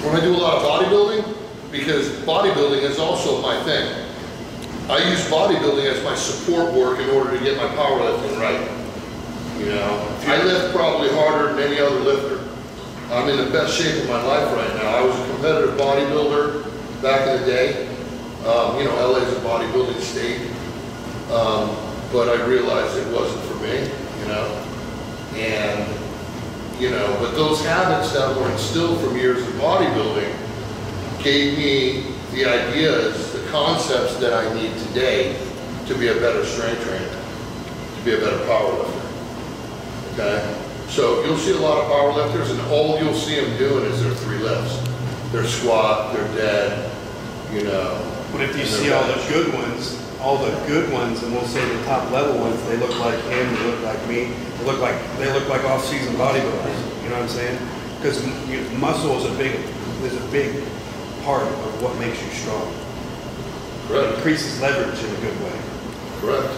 when I do a lot of bodybuilding, because bodybuilding is also my thing. I use bodybuilding as my support work in order to get my powerlifting right. You know, I lift probably harder than any other lifter. I'm in the best shape of my life right now. I was a competitive bodybuilder back in the day. You know, LA is a bodybuilding state. But I realized it wasn't for me, you know. And, you know, but those habits that were instilled from years of bodybuilding gave me the ideas, the concepts that I need today to be a better strength trainer, to be a better powerlifter. Okay? So you'll see a lot of powerlifters, and all you'll see them doing is their 3 lifts. Their squat, their dead, you know. But if you see all the good ones, and we'll say the top level ones, they look like him, they look like me, they look like off-season bodybuilders. You know what I'm saying? Because muscle is a big part of what makes you strong. Correct. It increases leverage in a good way. Correct.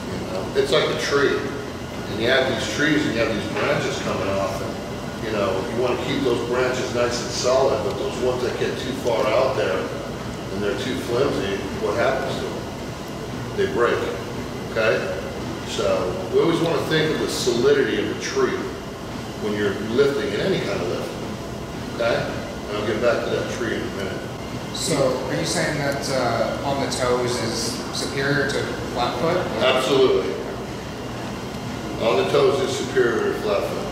You know, it's like a tree, and you have these trees and you have these branches coming off, and you know, you want to keep those branches nice and solid, but those ones that get too far out there and they're too flimsy, what happens to them? They break. Okay? So we always want to think of the solidity of a tree when you're lifting in any kind of lift. Okay? And I'll get back to that tree in a minute. So, are you saying that on the toes is superior to flat foot? Absolutely. On the toes is superior to flat foot.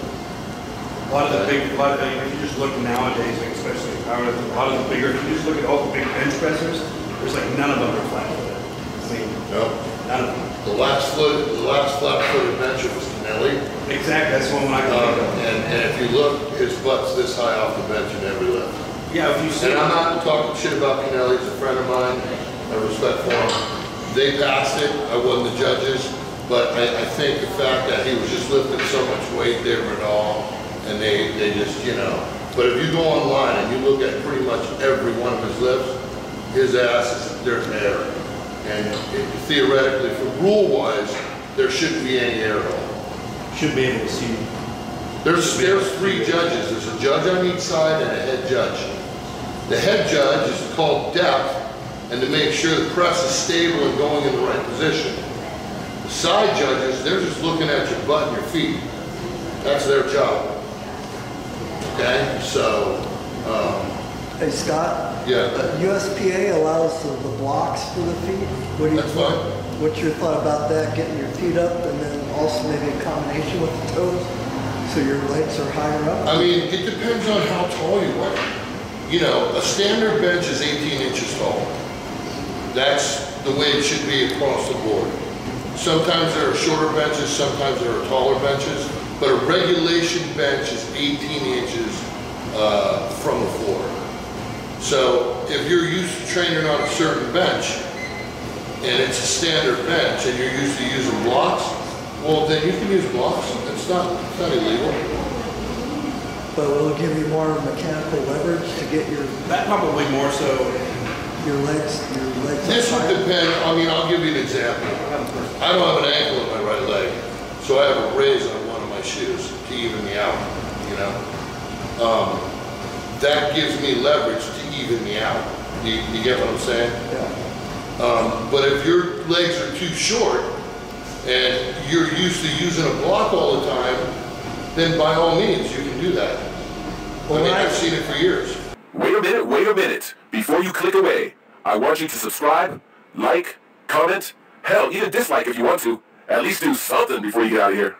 A lot of the big, if you just look nowadays, like especially in powerlifting, a lot of the bigger, if you just look at all the big bench pressers, there's like none of them are flat footed. I mean, no. None of them. The last flat-footed bencher was Canelli. Exactly, that's one I can think of. And if you look, his butt's this high off the bench in every lift. Yeah, if you see. And I'm not talking shit about Canelli. He's a friend of mine. I have respect for him. They passed it. I wasn't the judges, but I think the fact that he was just lifting so much weight, they were it all, and they just, you know. But if you go online and you look at pretty much every one of his lifts, his ass is, there's air. And theoretically, for rule-wise, there shouldn't be any air at all. Should be able to see. There's 3 judges. There's a judge on each side and a head judge. The head judge is called depth, and to make sure the press is stable and going in the right position. The side judges, they're just looking at your butt and your feet. That's their job. Okay, so. Hey Scott. Yeah. USPA allows the blocks for the feet. That's fine. What's your thought about that? Getting your feet up, and then also maybe a combination with the toes, so your legs are higher up. I mean, it depends on how tall you are. You know, a standard bench is 18 inches tall. That's the way it should be across the board. Sometimes there are shorter benches, sometimes there are taller benches, but a regulation bench is 18 inches from the floor. So if you're used to training on a certain bench, and it's a standard bench, and you're used to using blocks, well, then you can use blocks. It's not illegal. But will it give you more mechanical leverage to get your... That probably more so. Your legs This would depend, I mean, I'll give you an example. I don't have an ankle in my right leg, so I have a raise on one of my shoes to even me out, you know? That gives me leverage to even me out. You get what I'm saying? Yeah. But if your legs are too short and you're used to using a block all the time, then by all means you can do that. I mean, I've seen it for years. Wait a minute. Before you click away, I want you to subscribe, like, comment, hell, even dislike if you want to. At least do something before you get out of here.